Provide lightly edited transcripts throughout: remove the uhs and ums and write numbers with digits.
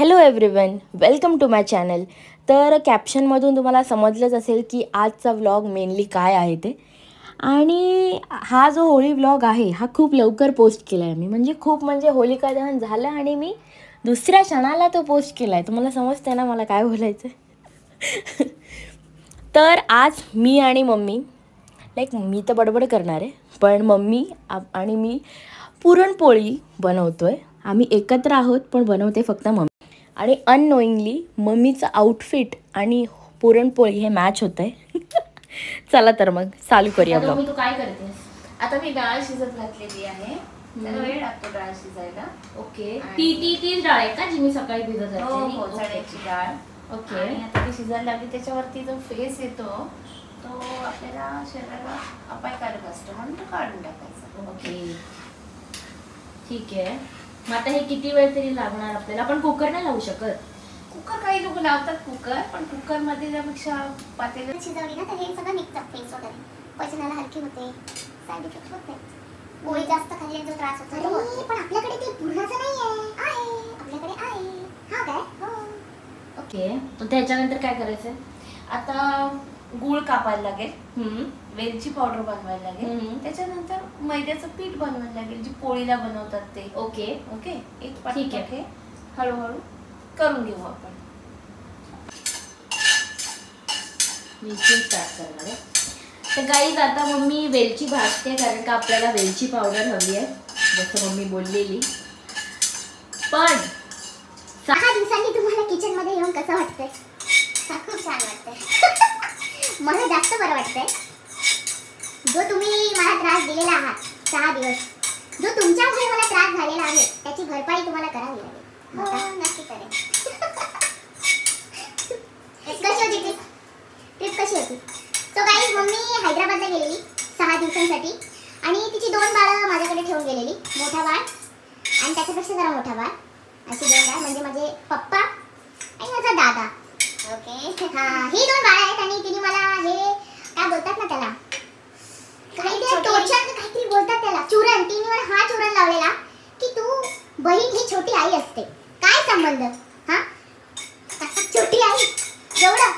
Hello everyone, welcome to my channel. तर कॅप्शनमधून तुम्हाला समजलंच असेल की आजचा व्लॉग मेनली काय आहे ते. आणि हा जो होळी व्लॉग आहे हा खूप लवकर पोस्ट केला आहे मी. म्हणजे होलिका दहन झालं आणि मी दुसऱ्या क्षणाला तो पोस्ट केला आहे. तुम्हाला समजतं ना मला काय बोलायचं आहे. तर आज मी आणि मम्मी मी तर बडबड करणार आहे, पण मम्मी आणि मी पुरणपोळी बनवतो आहे. आम्ही एकत्र आहोत पण बनवते फक्त मम्मी. आणि अननोईंगली मम्मीचं आउटफिट आणि पुरणपोळी हे मॅच होत आहे. चला तर मग चालू करूया ब्लॉग. तू काय करतेस? आता मी डाळ शिजत घातलेली आहे. त्याला वेळ लागतो डाळ शिजायला. ओके. ती डाळ आहे का जी मी सकाळी भिजत घातलेली? हो, चण्याची डाळ. ओके. आणि आता ती शिजायला लागली त्याच्यावरती जो फेस येतो तो आपल्याला शरीराला अपायकारक असतो म्हणून तो काढून टाकायचा. ओके, ठीक आहे. मग आता हे किती वेळ तरी लागणार आपल्याला? आपण कुकर नाही लावू शकत? कुकर काही लोक लावतात कुकर, पण कुकर मध्ये त्यापेक्षा पातेल्यात शिजवली ना तर हे सगळं निघतं फेस वगैरे. पचनाला हलकी होते, साईड इफेक्ट होत नाही. पोळी जास्त खाल्ल्याने जो त्रास होतो तो होतो. पण आपल्याकडे ते पुरणाचं नाही आहे. आपल्याकडे आहे. हा काय? हो. ओके. तर त्याच्यानंतर काय करायचं? आता गूळ कापायला लागेल, वेलची पावडर बनवायला लागेल, त्याच्यानंतर मैद्याचं पीठ बनवायला लागेल जी पोळीला बनवतात ते. Okay okay. एक ठीक आहे. पाठी हळूहळू करून घेऊ आपण. मी स्टार्ट करणार आहे. तर गाईज आता मम्मी वेलची भाजते कारण का आपल्याला वेलची पावडर हवी आहे, जसं मम्मी बोललेली. पण 6 दिवसांनी तुम्हाला किचन मध्ये येऊन कसं वाटतंय? खूप छान वाटतंय. मला जास्त बरं वाटतंय. जो तुम्ही मला त्रास दिलेला आहात 6 दिवस, जो तुमच्यामुळे मला त्रास झालेला आहे त्याची भरपाई तुम्हाला करावी लागेल. हो, नक्की करेन. कशी होती ट्रिप? कशी होती? सो गाईज, मम्मी हैदराबादला गेलेली 6 दिवसांसाठी आणि तिची 2 बाळं माझ्याकडे ठेवून गेलेली. मोठा बाळ आणि त्याच्यापेक्षा जरा मोठा बाळ, अशी 2 बाळ म्हणजे माझे पप्पा आणि माझा दादा. ओके. हा, ही 2 बाळं आहेत आणि तिने मला हे काय बोलतात ना त्याला, काहीतरी बोलतात त्याला, चूरण. तिने मला हा चूरण लावलेला की तू बहीण ही छोटी आई असते. काय संबंध? हा, छोटी आई एवढं.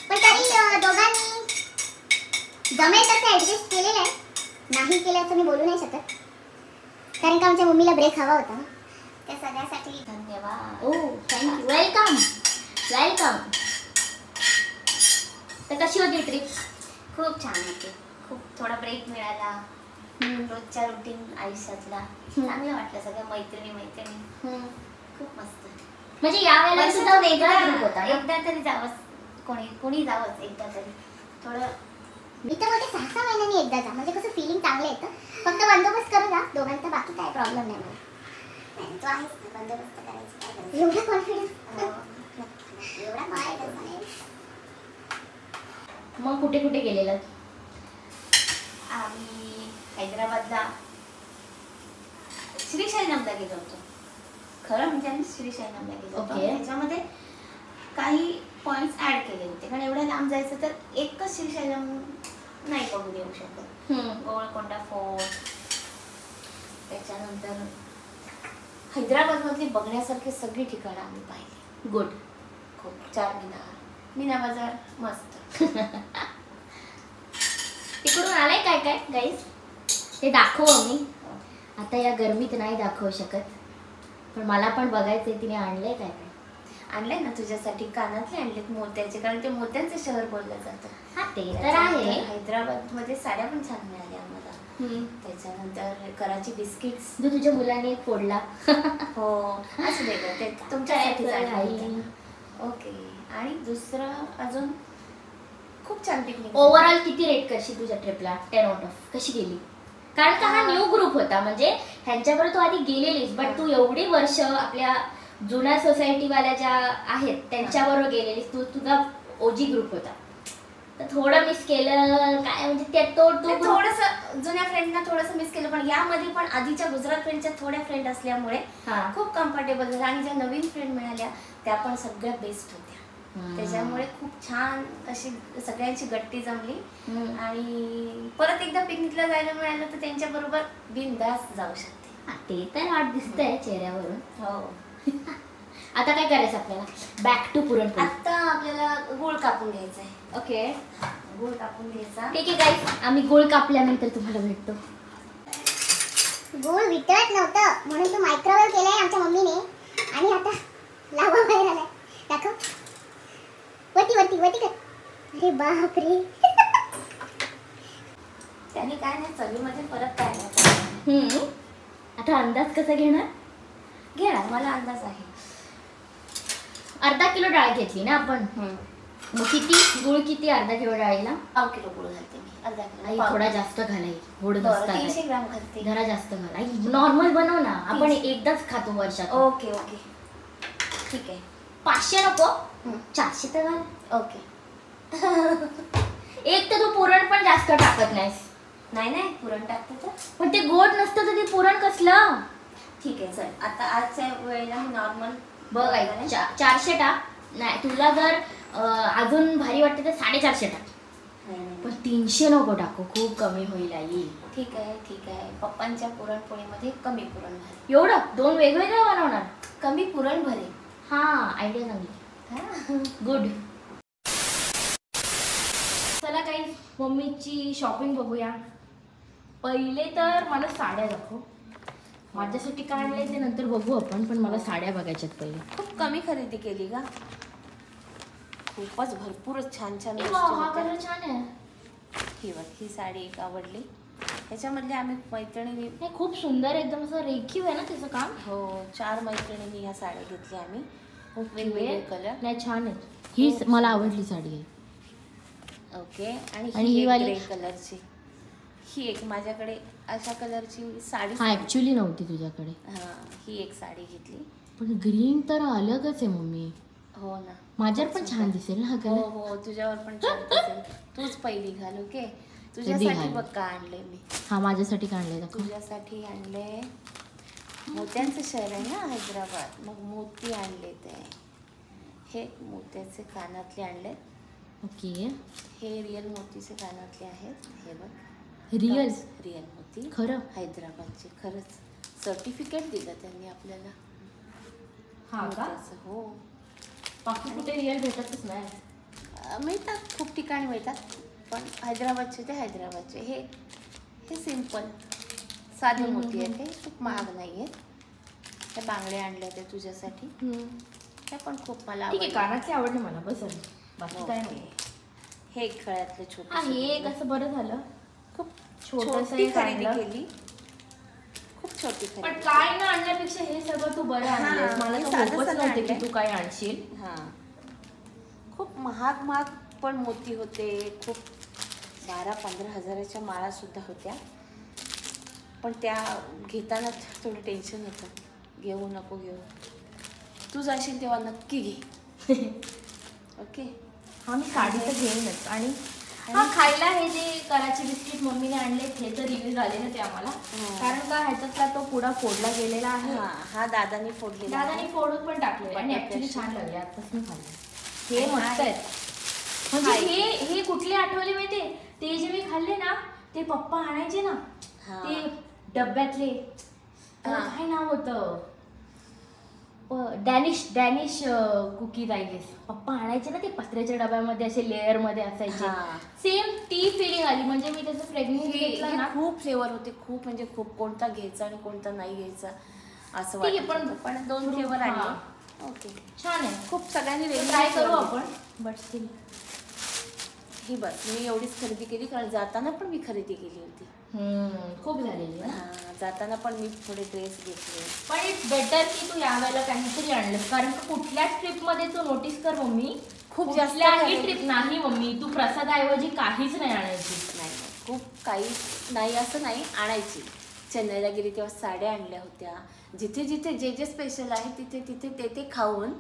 पण तरी दोघांनी जमेल तसं ऍडजस्ट केलेलं आहे. नाही केलं असं मी बोलू नाही शकत कारण का आमच्या मम्मीला ब्रेक हवा होता. त्या सगळ्यासाठी धन्यवाद. ओ, थँक्यू. Welcome welcome. तर कशी होती ट्रिप? खूप छान होते. खूप थोडा ब्रेक मिळाला रोजच्या रुटीन आयुष्यातला. चांगलं वाटलं. सगळ्या मैत्रिणी खूप मस्त. म्हणजे यावेळेला सुद्धा वेगळा ग्रुप होता. एकदा तरी जावंच, कोणी जावंच एकदा तरी. थोडं मी तर बोलते 6 महिन्यांनी एकदा जा, म्हणजे कसं फिलिंग चांगलं येतं. फक्त बंदोबस्त करू जा दोघांचा, बाकी काय प्रॉब्लेम नाही मला. तो आहेस ना, बंदोबस्त करायची काय गरज? एवढा कॉन्फिडन्स? एवढा कॉन्फिडन्स नाही. मग कुठे कुठे गेलेला? आम्ही हैदराबादला श्रीशैलमला गेलो होतो. खरं म्हणजे आम्ही श्रीशैलमला गेलो होतो. त्याच्यामध्ये काही पॉइंट्स ऍड केले होते कारण एवढ्या लांब जायचं तर एकच श्रीशैलम नाही बघून येऊ शकत. गोलकोंडा फोर्ट, त्याच्यानंतर हैदराबादमधली बघण्यासारखी सगळी ठिकाणं आम्ही पाहिली. गुड. खूप. मीना बाजार मस्त. तिकडून आलाय काय काय गाईज ते दाखव. मी आता या गरमीत नाही दाखवू शकत, पण मला पण बघायचंय तिने आणलंय काय काय. आणलंय ना तुझ्यासाठी. कानातले आणलेत मोत्याचे, कारण ते मोत्यांचे शहर बोललं जातं. हा, ते तर आहे. हैदराबाद मध्ये साड्या पण छान मिळाल्या आम्हाला. त्याच्यानंतर कराची बिस्किट्स जो तुझ्या मुलाने एक फोडला. हो, असू दे ते तुमच्यासाठी. ओके. आणि दुसरं अजून खूप छान पिकनिक. ओव्हरऑल किती रेट करशील तुझ्या ट्रिपला? 10 आउट ऑफ कशी गेली? कारण का हा न्यू ग्रुप होता, म्हणजे ह्यांच्याबरोबर तू आधी गेलेलीस, बट तू एवढी वर्ष आपल्या जुन्या सोसायटी वाल्या ज्या आहेत त्यांच्याबरोबर गेलेलीस. तुझा ओजी ग्रुप होता, तर थोडं मिस केलं काय? म्हणजे त्यात तू थोडंसं जुन्या फ्रेंडना थोडंसं मिस केलं, पण यामध्ये पण आधीच्या गुजरात फ्रेंडच्या थोड्या फ्रेंड असल्यामुळे खूप कम्फर्टेबल झालं. आणि ज्या नवीन फ्रेंड मिळाल्या त्या पण सगळ्या बेस्ट होत्या. त्याच्यामुळे खूप छान अशी सगळ्यांची गट्टी जमली. आणि परत एकदा पिकनिकला जायला मिळालं तर त्यांच्या बरोबर बिनधास्त जाऊ शकते. ते तर वाट दिसतंय चेहऱ्यावरून. हो. आता काय करायचं आपल्याला? Back to puranpoli. आता आपल्याला गुळ कापून घ्यायचा आहे. ओके, गुळ कापून घ्यायचा. ठीक आहे गाईस, आम्ही गुळ कापल्यानंतर तुम्हाला भेटतो. गूळ वितळत नव्हतं म्हणून तू मायक्रोवेव्ह केलंय आमच्या मम्मीने आणि आता लावा बाहेर आलाय. दाखव. वरती वरती वरती कर. अरे बापरे. त्याने काय नाही, चवीमध्ये फरक काय नाही. आता अंदाज कसा घेणार? घेणार, मला अंदाज आहे. अर्धा किलो डाळ घेतली ना आपण. मग किती गुळ, किती अर्धा किलो डाळीला? पाव किलो गुळ घालते मी. अर्धा किलो. आई थोडा जास्त घालाय, गोड बरं, नसता 300 ग्राम घालते. जरा जास्त घाल. आई नॉर्मल बनव ना, आपण एकदाच खातो वर्षात. ओके ओके, ठीक आहे. 500 नको, 400 तर घाल. ओके. एक तर तू पुरण पण जास्त टाकत नाहीस. नाही नाही, पुरण टाकते तर. पण ते गोड नसतं तर ते पुरण कसलं? ठीक आहे चल, आता आजच्या वेळेला मी नॉर्मल बघ आई, 400 टाक. नाही तुला जर अजून भारी वाटते तर 450 टाक. पण 300 नको टाकू, खूप कमी होईल आई. ठीक आहे ठीक आहे. पप्पांच्या पुरणपोळीमध्ये कमी पुरण भरेल. एवढं 2 वेगवेगळे बनवणार? कमी पुरण भरेल. हा, आयडिया चांगली. गुड. चला काही मम्मीची शॉपिंग बघूया. पहिले तर मला साड्या दाखव. माझ्यासाठी काय आणलंय ते नंतर बघू आपण, पण मला साड्या बघायच्यात पहिले. खूप कमी खरेदी केली का? खूपच भरपूरच छान छान हा वस्तू होत्या. कलर छान आहे. ही बघ, ही साडी एक आवडली. ह्याच्यामधले आम्ही मैत्रिणी, नाही खूप सुंदर, एकदम असं रेखीव आहे ना त्याचं काम. हो 4 मैत्रिणींनी ह्या साड्या घेतल्या आम्ही. वेगवेगळे कलर. नाही छान आहे. ही मला आवडली साडी आहे. ओके. आणि आणि ही ही एक वाली? ग्रे कलरची. ही एक माझ्याकडे अशा कलरची साडी. हा ऍक्च्युली नव्हती तुझ्याकडे. हा, ही एक साडी घेतली. पण ग्रीन तर अलगच आहे मम्मी. हो ना, माझ्यावर पण छान दिसेल ना हा हो कलर. हो, तुझ्यावर पण छान दिसेल. तूच पहिली घाल. ओके. तुझ्यासाठी बघ का आणले मी. हा माझ्यासाठी काय आणलंय दाखव. तुझ्यासाठी आणले, मोत्यांचं शहर आहे ना हैदराबाद, मग मोती आणले. ते हे मोत्याचे कानातले आणले. ओके. हे रिअल मोतीचे कानातले आहेत. हे बघ, रिअल रिअल मोती खरं. हैदराबादचे. खरंच सर्टिफिकेट दिलं त्यांनी आपल्याला. हा का? मोत्याचं, हो. बाकी कुठे रिअल भेटतच नाही. मिळतात, खूप ठिकाणी मिळतात, पण हैदराबादचे ते हैदराबादचे. हे सिंपल साधे मोती आहेत. ते खूप महाग नाही आहेत. त्या बांगड्या आणल्या त्या तुझ्यासाठी. त्या पण खूप मला ठीक आहे, कानातले आवडले मला, बस बाकी काय नाही. हे खळ्यातले छोटे. हे कसं बरं झालं, खूप छोटंसं छोटी एक खरेदी आणलं. केली. खूप छोटी पण खरेदी. काय ना आणण्यापेक्षा हे सगळं तू बरं आणलंस. मला हे तर साधं होपच साधं नव्हते की आणलंय. तू काय आणशील. हां, खूप महाग पण मोती होते. खूप 12-15 हजाराच्या माळा सुद्धा होत्या. पण त्या घेताना थोडं टेन्शन होतं, घेऊ नको घेऊ. तू जाशील तेव्हा नक्की घे. ओके. हा मी साडी तर घेईनच. आणि हा खायला हे जे कराची बिस्किट मम्मीने आणले हे तर रिव्ह्यू झाले ना ते आम्हाला. कारण का ह्याच्यातला तो पुडा फोडला गेलेला आहे. हा दादानी फोडलेला आहे. दादाने फोडून पण टाकले आणि ऍक्च्युली छान लागले. आताच मी खाल्ले, हे मस्त आहेत. म्हणजे हे कुठले आठवले माहितीये, ते जे मी खाल्ले ना ते पप्पा आणायचे ना ते डब्यातले, काय नाव होतं, डॅनिश कुकीज आय गेस. पप्पा आणायचे ना ते पत्र्याच्या डब्यामध्ये असे लेअर मध्ये असायचे. सेम ती फिलिंग आली. म्हणजे मी त्याचं फ्रेग्रन्स घेतला ना, खूप फ्लेवर होते. खूप म्हणजे खूप, कोणता घ्यायचा आणि कोणता नाही घ्यायचा असं ठीक आहे. वाटतं. पण 2 फ्लेवर आणले. ओके, छान आहे. खूप सगळ्यांनी ट्राय करू आपण. बट स्टील ही बघ, मी एवढीच खरेदी केली कारण जाताना पण मी खरेदी केली होती. खूप झालेली आहे. जाताना पण मी थोडे ड्रेस घेतले. पण इट्स बेटर की तू यावेळेला काहीतरी आणलंस. कारण कुठल्याच ट्रिप मध्ये तू नोटीस कर मम्मी, खूप जास्त कुठल्याही ट्रिप नाही मम्मी तू प्रसादाऐवजी काहीच नाही आणायची. नाही, खूप काही नाही असं नाही आणायची. चेन्नईला गेली तेव्हा साड्या आणल्या होत्या. जिथे जिथे जे जे स्पेशल आहे तिथे तिथे ते खाऊन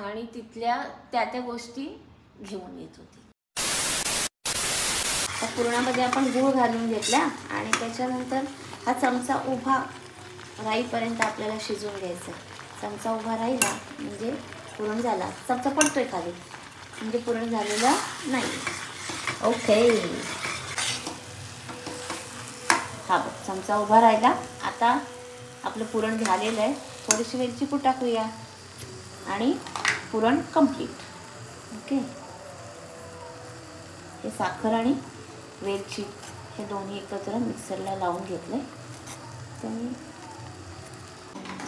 आणि तिथल्या त्या गोष्टी घेऊन येत होती. पुरणामध्ये आपण गूळ घालून घेतला आणि त्याच्यानंतर हा चमचा उभा राहीपर्यंत आपल्याला शिजवून घ्यायचा. चमचा उभा राहिला म्हणजे पुरण झाला. चमचा पडतोय खाली म्हणजे पुरण झालेलं नाही. ओके. हा बघ, चमचा उभा राहिला. आता आपलं पुरण झालेलं आहे. थोडीशी वेलची पूड टाकूया. आणि पुरण कंप्लीट. ओके. हे साखर आणि वेलची हे दोन्ही एकत्र मिक्सरला लावून घेतले.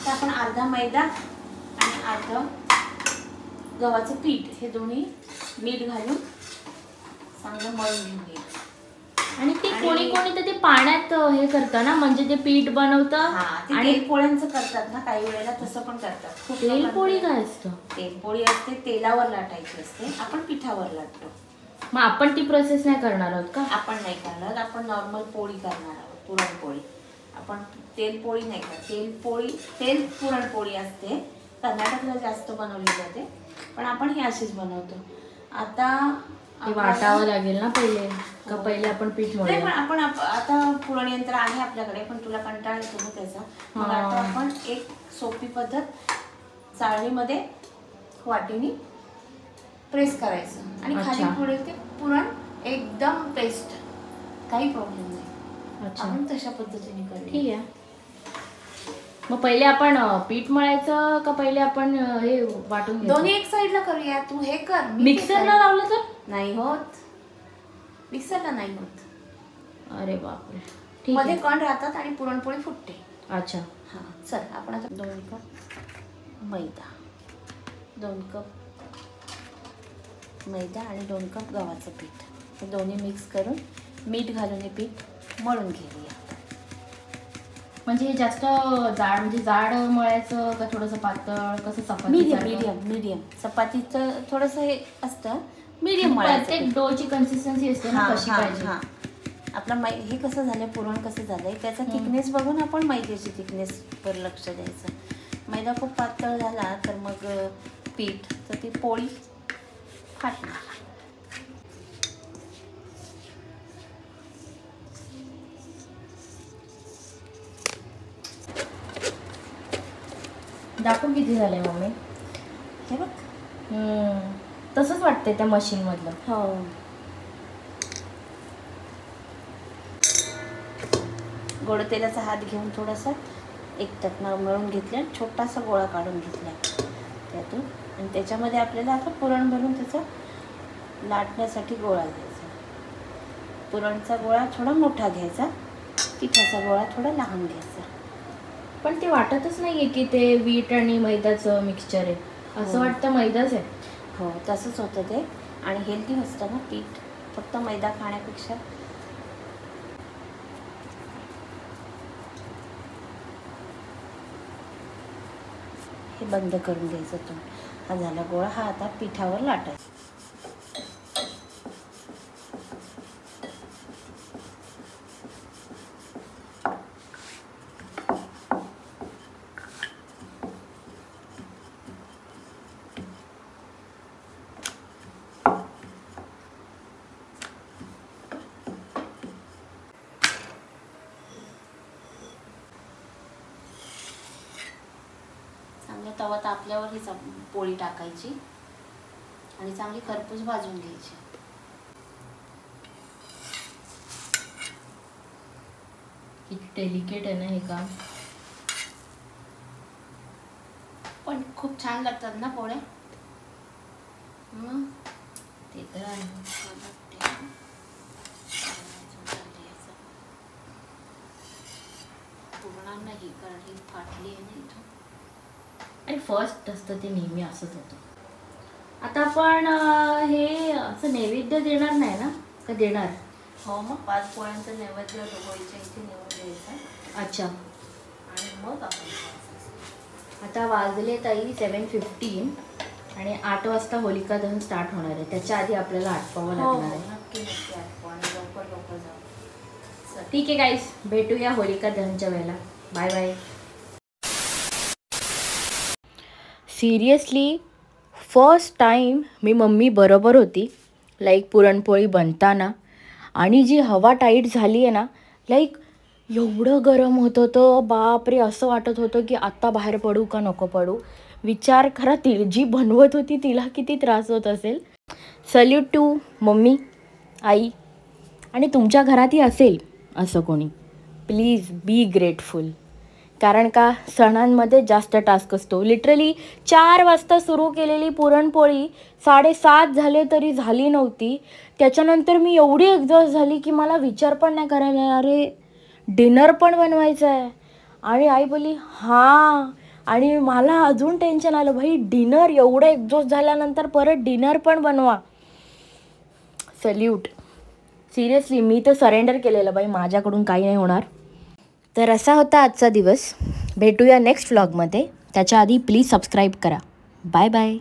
तर आपण अर्धा मैदा आणि अर्धं गव्हाचं पीठ हे दोन्ही मीठ घालून चांगलं मळून घेऊन घ्यायचं. आणि ते कोणी कोणी तर ते पाण्यात हे करतं ना, म्हणजे ते पीठ बनवतं आणि पोळ्यांचं करतात ना, काही वेळेला तसं पण करतात. तेलपोळी काय असतं? तेलपोळी असते, तेलावर लाटायची असते, आपण पिठावर लाटतो. मग आपण ती प्रोसेस नाही करणार आहोत का? आपण नाही करणार, आपण नॉर्मल पोळी करणार आहोत, पुरणपोळी. आपण तेलपोळी नाही करत. तेल पुरणपोळी असते, कर्नाटकला जास्त बनवली जाते, पण आपण ही अशीच बनवतो. आता वाटावं लागेल ना पहिले का पहिले आपण पीठ नाही, पण आपण आता पुरण यंत्र आहे आपल्याकडे, पण तुला कंटाळा येतो ना त्याचा. मग आता आपण एक सोपी पद्धत, चाळणीमध्ये वाटीने प्रेस करायचं आणि खाली पुढे ते पुरण एकदम पेस्ट, काही प्रॉब्लेम नाही. आपण तशा पद्धतीने करू. ठीक आहे. मग पहिले आपण पीठ मळायचं का पहिले आपण हे वाटून घ्यायचं? दोन्ही एक साईडला करूया. तू हे कर. मिक्सरला लावलं तर नाही होत, मिक्सरला नाही होत. अरे बापरे. मध्ये कण राहतात आणि पुरणपोळी फुटते. अच्छा. हां, चल आपण आता 2 कप मैदा, 2 कप मैदा आणि 2 कप गव्हाचं पीठ हे दोन्ही मिक्स करून मीठ घालून हे पीठ मळून घेऊया. म्हणजे हे जास्त जाड, म्हणजे जाड मळायचं का थोडंसं पातळ, कसं चपाती? मीडियम. चपातीचं थोडंसं हे असतं, मीडियम मळायचं. प्रत्येक डोची कन्सिस्टन्सी असते ना कशी पाहिजे. आपला हे कसं झालं, पुरण कसं झालंय त्याचा थिकनेस बघून आपण मैद्याची थिकनेसवर लक्ष द्यायचं. मैदा खूप पातळ झाला तर मग पीठ तर ती पोळी फाटणार. दाखवून किती झालंय मम्मी? हे बघ. तसंच वाटतंय त्या मशीन मधलं. हो. गोड तेलाचा हात घेऊन थोडासा एक टकना मळून घेतला, छोटासा गोळा काढून घेतला त्यातून, आणि त्याच्यामध्ये आपल्याला आता पुरण भरून त्याचा लाटण्यासाठी गोळा घ्यायचा. पुरणचा गोळा थोडा मोठा घ्यायचा, पिठाचा गोळा थोडा लहान घ्यायचा. पण ते वाटतच नाहीये की ते वीट आणि मैद्याचं मिक्सचर आहे, असं वाटतं मैदाच आहे. हो, तसंच होतं ते. आणि हेल्दी असतं ना पीठ, फक्त मैदा खाण्यापेक्षा. हे बंद करून घ्यायचं. तो हा झाला गोळा. हा आता पिठावर लाटायचा. तवा तापल्यावर ही पोळी टाकायची आणि चांगली खरपूस भाजून घ्यायची. किती डेलिकेट आहे ना हे काम. पण खूप छान लागतात ना पोळ्या. ते तर आहे. पुरणार नाही कारण ही फाटली आहे ना इथून. आणि फर्स्ट असतं ते नेहमी असंच होतं. आता आपण हे असं नैवेद्य देणार नाही ना, का देणार? हो, मग 5 पोळ्यांचं नैवेद्य होळीच्या इथे नेऊन द्यायचं. अच्छा. आणि मग आपण आता वाजले ताई 7:15 आणि 8 वाजता होलिका दहन स्टार्ट होणार आहे. त्याच्या आधी आपल्याला आटपावं लागणार आहे. नक्की आटपू आणि लवकर जाऊ. ठीक आहे गाईस, भेटूया होलिका दहनच्या वेळेला. Bye bye. Seriously first time मी मम्मी बरोबर होती, लाईक पुरणपोळी बनताना. आणि जी हवा टाईट झाली आहे ना, लाईक एवढं गरम होत होतं, बापरे. असं वाटत होतं की आत्ता बाहेर पडू का नको पडू. विचार करा, ती जी बनवत होती तिला किती त्रास होत असेल. सल्यूट टू मम्मी, आई. आणि तुमच्या घरातही असेल असं कोणी, प्लीज बी ग्रेटफुल. कारण का सणांमध्ये जास्त टास्क असतो. लिटरली 4 वाजता सुरू केलेली पुरणपोळी 7:30 झाले तरी झाली नव्हती. त्याच्यानंतर मी एवढी एक्झॉस्ट झाली की मला विचार पण नाही करायला, अरे डिनर पण बनवायचं आहे. आणि आई बोलली हां, आणि मला अजून टेन्शन आलं, भाई डिनर, एवढं एक्झॉस्ट झाल्यानंतर परत डिनर पण बनवा. सल्यूट, सिरियसली मी तर सरेंडर केलेलं, बाई माझ्याकडून काही नाही होणार. तर असा होता आजचा दिवस. भेटूया नेक्स्ट व्लॉगमध्ये. त्याच्या आधी प्लीज सबस्क्राईब करा. Bye bye.